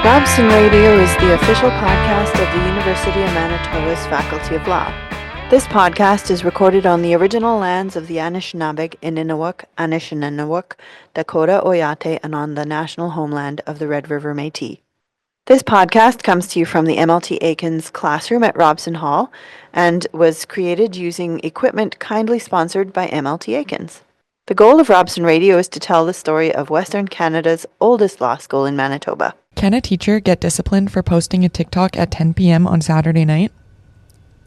Robson Radio is the official podcast of the University of Manitoba's Faculty of Law. This podcast is recorded on the original lands of the Anishinaabeg, Ininawuk, Anishinaabe, Dakota, Oyate, and on the national homeland of the Red River Métis. This podcast comes to you from the MLT Aikens classroom at Robson Hall and was created using equipment kindly sponsored by MLT Aikens. The goal of Robson Radio is to tell the story of Western Canada's oldest law school in Manitoba. Can a teacher get disciplined for posting a TikTok at 10 p.m. on Saturday night?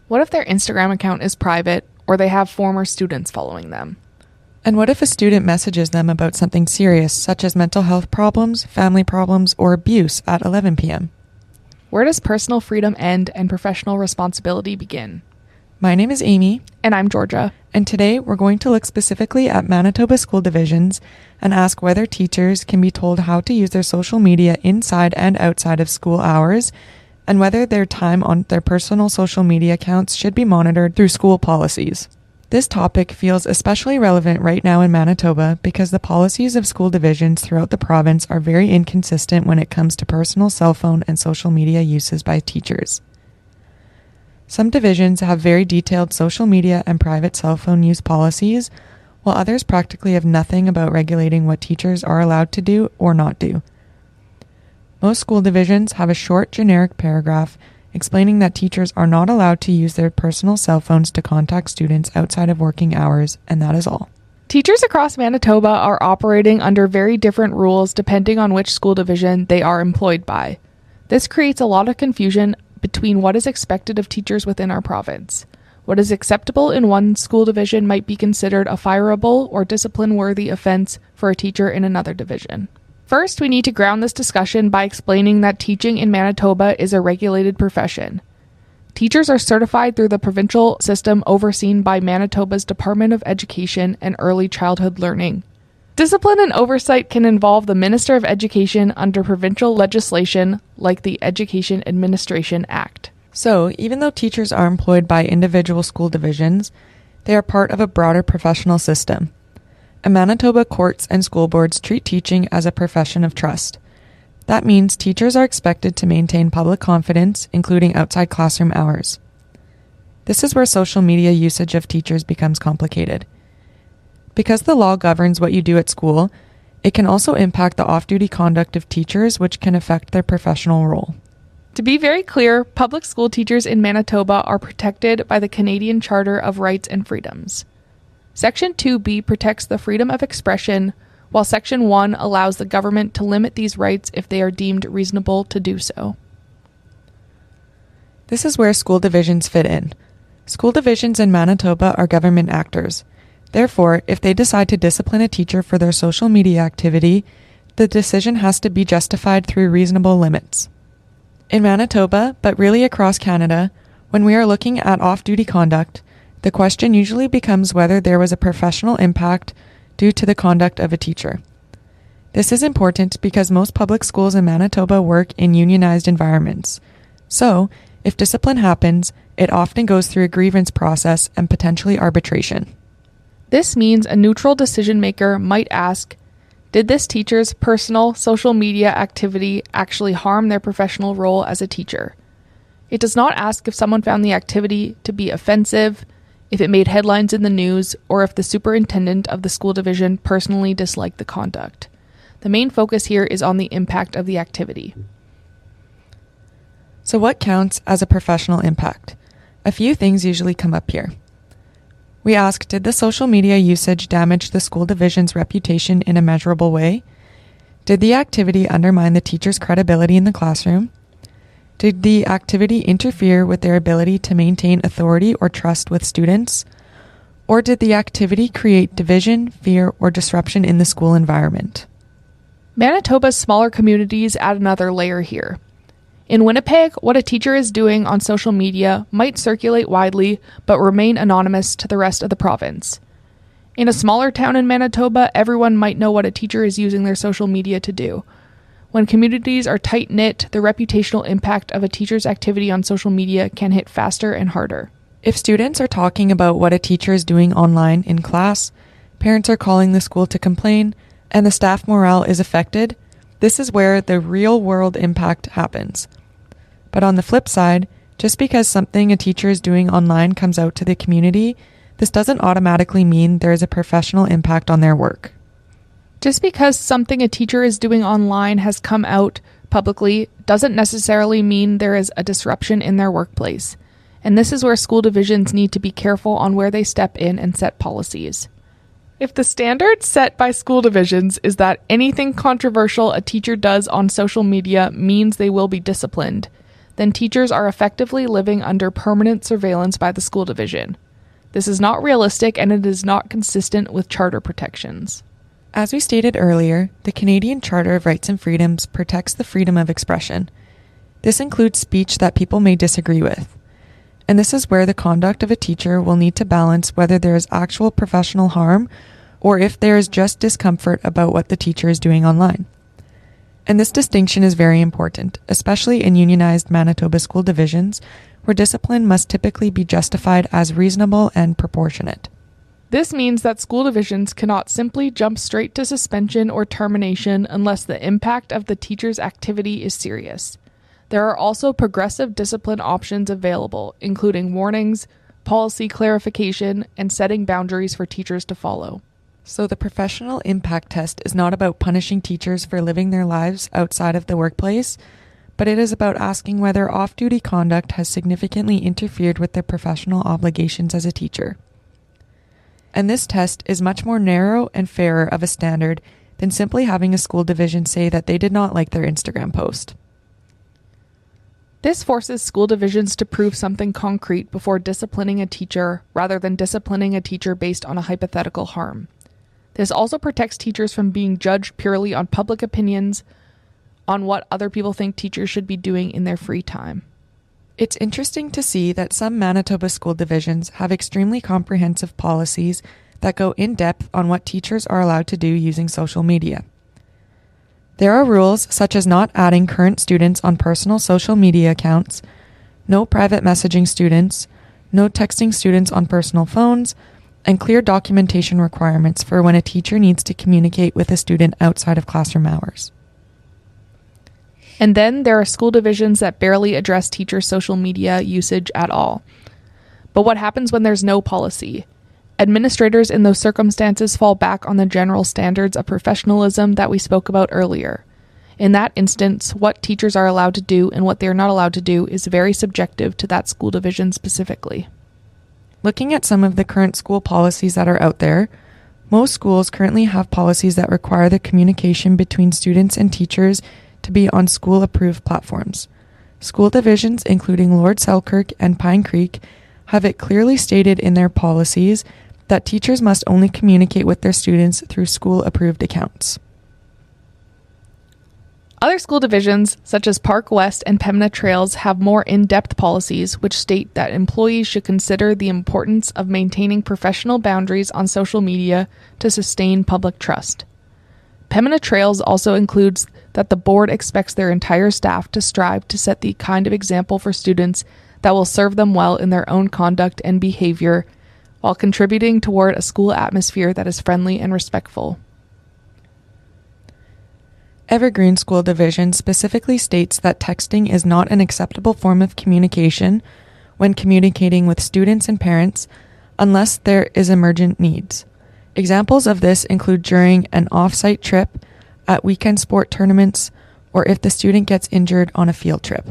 What if their Instagram account is private or they have former students following them? And what if a student messages them about something serious, such as mental health problems, family problems, or abuse at 11 p.m.? Where does personal freedom end and professional responsibility begin? My name is Amy. And I'm Georgia. And today we're going to look specifically at Manitoba school divisions and ask whether teachers can be told how to use their social media inside and outside of school hours, and whether their time on their personal social media accounts should be monitored through school policies. This topic feels especially relevant right now in Manitoba because the policies of school divisions throughout the province are very inconsistent when it comes to personal cell phone and social media uses by teachers. Some divisions have very detailed social media and private cell phone use policies, while others practically have nothing about regulating what teachers are allowed to do or not do. Most school divisions have a short, generic paragraph explaining that teachers are not allowed to use their personal cell phones to contact students outside of working hours, and that is all. Teachers across Manitoba are operating under very different rules depending on which school division they are employed by. This creates a lot of confusion between what is expected of teachers within our province. What is acceptable in one school division might be considered a fireable or discipline-worthy offense for a teacher in another division. First, we need to ground this discussion by explaining that teaching in Manitoba is a regulated profession. Teachers are certified through the provincial system overseen by Manitoba's Department of Education and Early Childhood Learning. Discipline and oversight can involve the Minister of Education under provincial legislation like the Education Administration Act. So, even though teachers are employed by individual school divisions, they are part of a broader professional system. In Manitoba, courts and school boards treat teaching as a profession of trust. That means teachers are expected to maintain public confidence, including outside classroom hours. This is where social media usage of teachers becomes complicated. Because the law governs what you do at school, it can also impact the off-duty conduct of teachers, which can affect their professional role. To be very clear, public school teachers in Manitoba are protected by the Canadian Charter of Rights and Freedoms. Section 2B protects the freedom of expression, while Section 1 allows the government to limit these rights if they are deemed reasonable to do so. This is where school divisions fit in. School divisions in Manitoba are government actors. Therefore, if they decide to discipline a teacher for their social media activity, the decision has to be justified through reasonable limits. In Manitoba, but really across Canada, when we are looking at off-duty conduct, the question usually becomes whether there was a professional impact due to the conduct of a teacher. This is important because most public schools in Manitoba work in unionized environments. So, if discipline happens, it often goes through a grievance process and potentially arbitration. This means a neutral decision maker might ask, did this teacher's personal social media activity actually harm their professional role as a teacher? It does not ask if someone found the activity to be offensive, if it made headlines in the news, or if the superintendent of the school division personally disliked the conduct. The main focus here is on the impact of the activity. So what counts as a professional impact? A few things usually come up here. We ask, did the social media usage damage the school division's reputation in a measurable way? Did the activity undermine the teacher's credibility in the classroom? Did the activity interfere with their ability to maintain authority or trust with students? Or did the activity create division, fear, or disruption in the school environment? Manitoba's smaller communities add another layer here. In Winnipeg, what a teacher is doing on social media might circulate widely but remain anonymous to the rest of the province. In a smaller town in Manitoba, everyone might know what a teacher is using their social media to do. When communities are tight-knit, the reputational impact of a teacher's activity on social media can hit faster and harder. If students are talking about what a teacher is doing online in class, parents are calling the school to complain, and the staff morale is affected, This is where the real-world impact happens. But on the flip side, just because something a teacher is doing online comes out to the community, this doesn't automatically mean there is a professional impact on their work. Just because something a teacher is doing online has come out publicly doesn't necessarily mean there is a disruption in their workplace. And this is where school divisions need to be careful on where they step in and set policies. If the standard set by school divisions is that anything controversial a teacher does on social media means they will be disciplined, then teachers are effectively living under permanent surveillance by the school division. This is not realistic and it is not consistent with charter protections. As we stated earlier, the Canadian Charter of Rights and Freedoms protects the freedom of expression. This includes speech that people may disagree with. And this is where the conduct of a teacher will need to balance whether there is actual professional harm or if there is just discomfort about what the teacher is doing online. And this distinction is very important, especially in unionized Manitoba school divisions, where discipline must typically be justified as reasonable and proportionate. This means that school divisions cannot simply jump straight to suspension or termination unless the impact of the teacher's activity is serious. There are also progressive discipline options available, including warnings, policy clarification, and setting boundaries for teachers to follow. So the professional impact test is not about punishing teachers for living their lives outside of the workplace, but it is about asking whether off-duty conduct has significantly interfered with their professional obligations as a teacher. And this test is much more narrow and fairer of a standard than simply having a school division say that they did not like their Instagram post. This forces school divisions to prove something concrete before disciplining a teacher rather than disciplining a teacher based on a hypothetical harm. This also protects teachers from being judged purely on public opinions on what other people think teachers should be doing in their free time. It's interesting to see that some Manitoba school divisions have extremely comprehensive policies that go in depth on what teachers are allowed to do using social media. There are rules such as not adding current students on personal social media accounts, no private messaging students, no texting students on personal phones, and clear documentation requirements for when a teacher needs to communicate with a student outside of classroom hours. And then there are school divisions that barely address teachers' social media usage at all. But what happens when there's no policy? Administrators in those circumstances fall back on the general standards of professionalism that we spoke about earlier. In that instance, what teachers are allowed to do and what they are not allowed to do is very subjective to that school division specifically. Looking at some of the current school policies that are out there, most schools currently have policies that require the communication between students and teachers to be on school-approved platforms. School divisions, including Lord Selkirk and Pine Creek, have it clearly stated in their policies that teachers must only communicate with their students through school-approved accounts. Other school divisions, such as Park West and Pembina Trails, have more in-depth policies which state that employees should consider the importance of maintaining professional boundaries on social media to sustain public trust. Pembina Trails also includes that the board expects their entire staff to strive to set the kind of example for students that will serve them well in their own conduct and behavior, while contributing toward a school atmosphere that is friendly and respectful. Evergreen School Division specifically states that texting is not an acceptable form of communication when communicating with students and parents unless there is emergent needs. Examples of this include during an off-site trip, at weekend sport tournaments, or if the student gets injured on a field trip.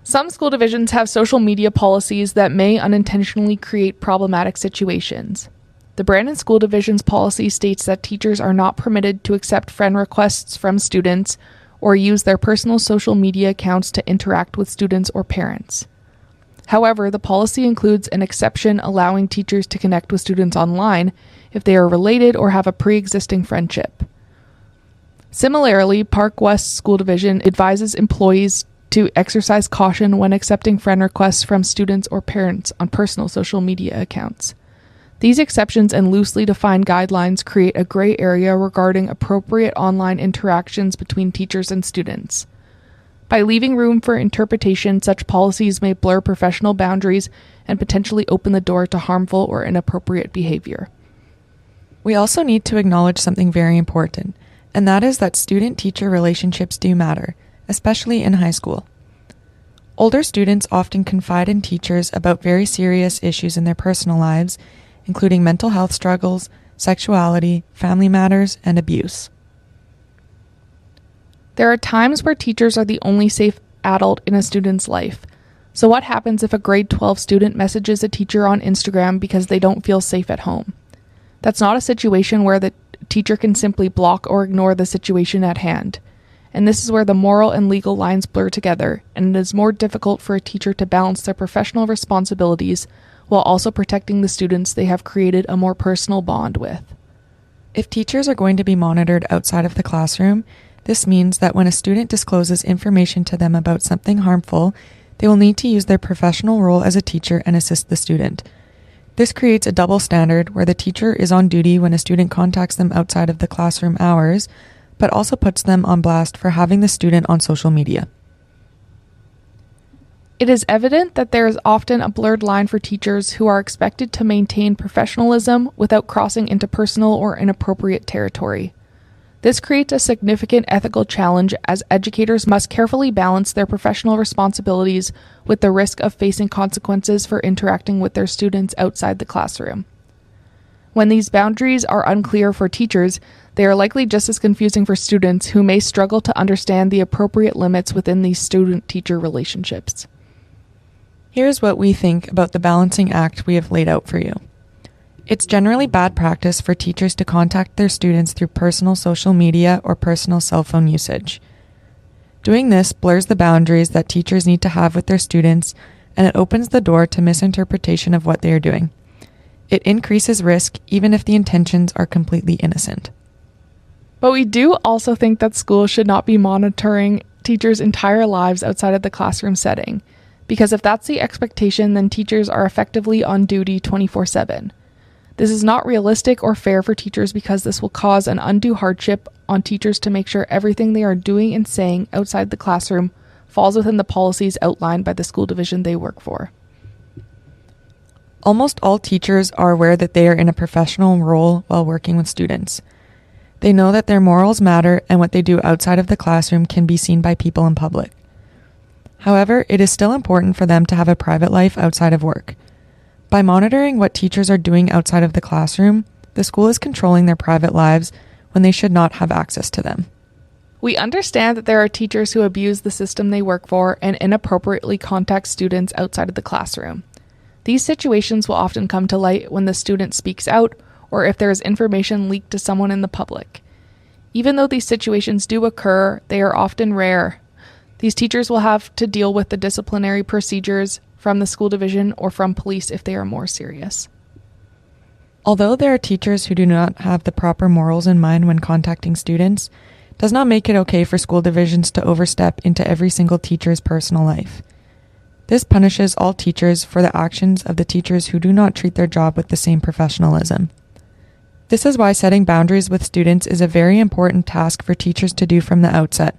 Some school divisions have social media policies that may unintentionally create problematic situations. The Brandon School Division's policy states that teachers are not permitted to accept friend requests from students or use their personal social media accounts to interact with students or parents. However, the policy includes an exception allowing teachers to connect with students online if they are related or have a pre-existing friendship. Similarly, Park West School Division advises employees to exercise caution when accepting friend requests from students or parents on personal social media accounts. These exceptions and loosely defined guidelines create a gray area regarding appropriate online interactions between teachers and students. By leaving room for interpretation, such policies may blur professional boundaries and potentially open the door to harmful or inappropriate behavior. We also need to acknowledge something very important, and that is that student-teacher relationships do matter, especially in high school. Older students often confide in teachers about very serious issues in their personal lives, including mental health struggles, sexuality, family matters, and abuse. There are times where teachers are the only safe adult in a student's life. So what happens if a grade 12 student messages a teacher on Instagram because they don't feel safe at home? That's not a situation where the teacher can simply block or ignore the situation at hand. And this is where the moral and legal lines blur together, and it is more difficult for a teacher to balance their professional responsibilities while also protecting the students they have created a more personal bond with. If teachers are going to be monitored outside of the classroom, this means that when a student discloses information to them about something harmful, they will need to use their professional role as a teacher and assist the student. This creates a double standard where the teacher is on duty when a student contacts them outside of the classroom hours, but also puts them on blast for having the student on social media. It is evident that there is often a blurred line for teachers who are expected to maintain professionalism without crossing into personal or inappropriate territory. This creates a significant ethical challenge as educators must carefully balance their professional responsibilities with the risk of facing consequences for interacting with their students outside the classroom. When these boundaries are unclear for teachers, they are likely just as confusing for students who may struggle to understand the appropriate limits within these student-teacher relationships. Here's what we think about the balancing act we have laid out for you. It's generally bad practice for teachers to contact their students through personal social media or personal cell phone usage. Doing this blurs the boundaries that teachers need to have with their students, and it opens the door to misinterpretation of what they are doing. It increases risk even if the intentions are completely innocent. But we do also think that schools should not be monitoring teachers' entire lives outside of the classroom setting, because if that's the expectation, then teachers are effectively on duty 24/7. This is not realistic or fair for teachers because this will cause an undue hardship on teachers to make sure everything they are doing and saying outside the classroom falls within the policies outlined by the school division they work for. Almost all teachers are aware that they are in a professional role while working with students. They know that their morals matter and what they do outside of the classroom can be seen by people in public. However, it is still important for them to have a private life outside of work. By monitoring what teachers are doing outside of the classroom, the school is controlling their private lives when they should not have access to them. We understand that there are teachers who abuse the system they work for and inappropriately contact students outside of the classroom. These situations will often come to light when the student speaks out or if there is information leaked to someone in the public. Even though these situations do occur, they are often rare. These teachers will have to deal with the disciplinary procedures from the school division or from police if they are more serious. Although there are teachers who do not have the proper morals in mind when contacting students, it does not make it okay for school divisions to overstep into every single teacher's personal life. This punishes all teachers for the actions of the teachers who do not treat their job with the same professionalism. This is why setting boundaries with students is a very important task for teachers to do from the outset,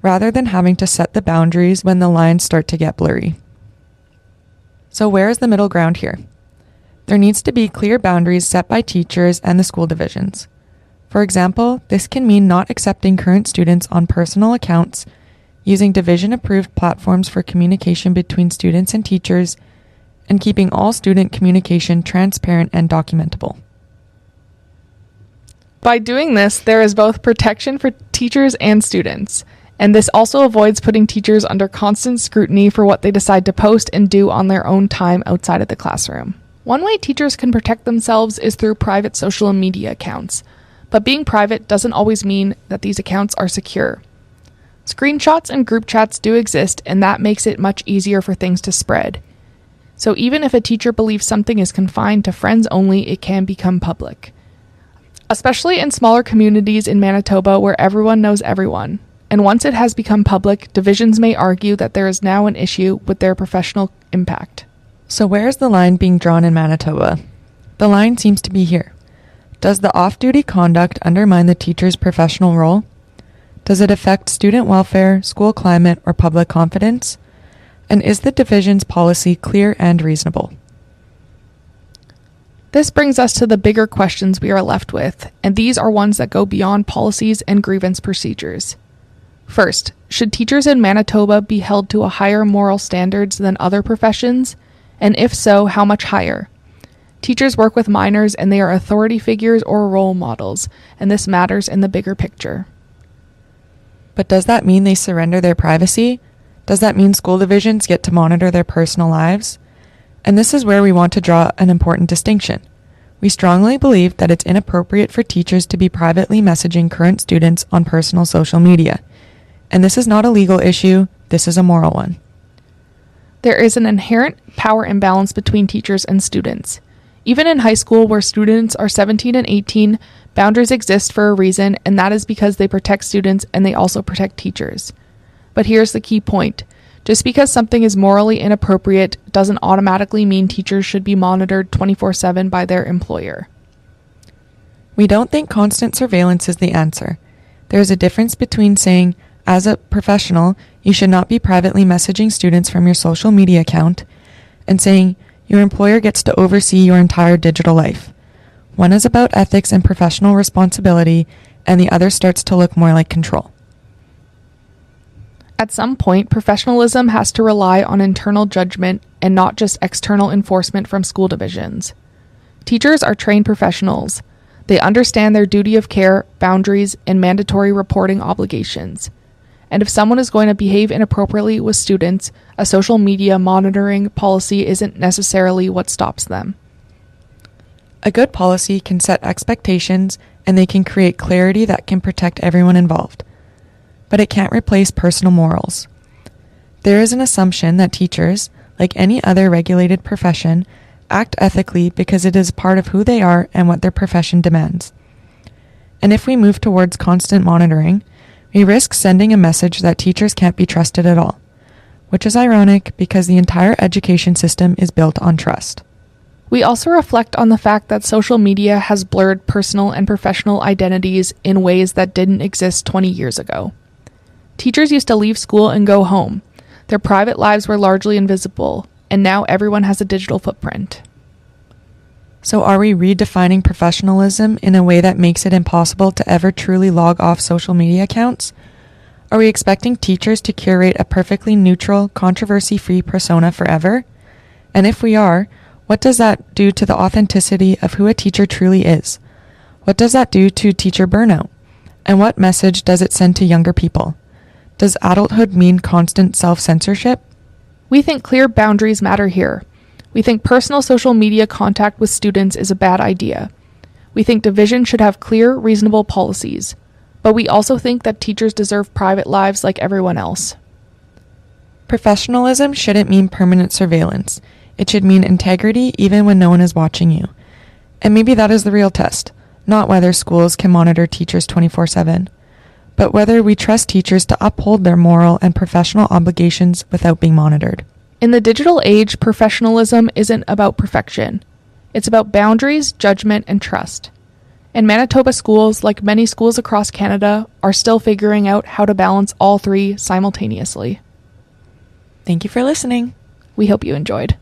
rather than having to set the boundaries when the lines start to get blurry. So where is the middle ground here? There needs to be clear boundaries set by teachers and the school divisions. For example, this can mean not accepting current students on personal accounts, using division-approved platforms for communication between students and teachers, and keeping all student communication transparent and documentable. By doing this, there is both protection for teachers and students, and this also avoids putting teachers under constant scrutiny for what they decide to post and do on their own time outside of the classroom. One way teachers can protect themselves is through private social media accounts, but being private doesn't always mean that these accounts are secure. Screenshots and group chats do exist, and that makes it much easier for things to spread. So even if a teacher believes something is confined to friends only, it can become public. Especially in smaller communities in Manitoba where everyone knows everyone. And once it has become public, divisions may argue that there is now an issue with their professional impact. So where is the line being drawn in Manitoba? The line seems to be here. Does the off-duty conduct undermine the teacher's professional role? Does it affect student welfare, school climate, or public confidence? And is the division's policy clear and reasonable? This brings us to the bigger questions we are left with, and these are ones that go beyond policies and grievance procedures. First, should teachers in Manitoba be held to a higher moral standards than other professions? And if so, how much higher? Teachers work with minors and they are authority figures or role models, and this matters in the bigger picture. But does that mean they surrender their privacy? Does that mean school divisions get to monitor their personal lives? And this is where we want to draw an important distinction. We strongly believe that it's inappropriate for teachers to be privately messaging current students on personal social media. And this is not a legal issue, this is a moral one. There is an inherent power imbalance between teachers and students. Even in high school, where students are 17 and 18, boundaries exist for a reason, and that is because they protect students and they also protect teachers. But here's the key point. Just because something is morally inappropriate doesn't automatically mean teachers should be monitored 24/7 by their employer. We don't think constant surveillance is the answer. There is a difference between saying, as a professional, you should not be privately messaging students from your social media account, and saying, your employer gets to oversee your entire digital life. One is about ethics and professional responsibility, and the other starts to look more like control. At some point, professionalism has to rely on internal judgment and not just external enforcement from school divisions. Teachers are trained professionals. They understand their duty of care, boundaries, and mandatory reporting obligations. And if someone is going to behave inappropriately with students, a social media monitoring policy isn't necessarily what stops them. A good policy can set expectations, and they can create clarity that can protect everyone involved. But it can't replace personal morals. There is an assumption that teachers, like any other regulated profession, act ethically because it is part of who they are and what their profession demands. And if we move towards constant monitoring, we risk sending a message that teachers can't be trusted at all, which is ironic because the entire education system is built on trust. We also reflect on the fact that social media has blurred personal and professional identities in ways that didn't exist 20 years ago. Teachers used to leave school and go home. Their private lives were largely invisible, and now everyone has a digital footprint. So are we redefining professionalism in a way that makes it impossible to ever truly log off social media accounts? Are we expecting teachers to curate a perfectly neutral, controversy-free persona forever? And if we are, what does that do to the authenticity of who a teacher truly is? What does that do to teacher burnout? And what message does it send to younger people? Does adulthood mean constant self-censorship? We think clear boundaries matter here. We think personal social media contact with students is a bad idea. We think division should have clear, reasonable policies. But we also think that teachers deserve private lives like everyone else. Professionalism shouldn't mean permanent surveillance. It should mean integrity even when no one is watching you. And maybe that is the real test, not whether schools can monitor teachers 24/7, but whether we trust teachers to uphold their moral and professional obligations without being monitored. In the digital age, professionalism isn't about perfection. It's about boundaries, judgment, and trust. And Manitoba schools, like many schools across Canada, are still figuring out how to balance all three simultaneously. Thank you for listening. We hope you enjoyed.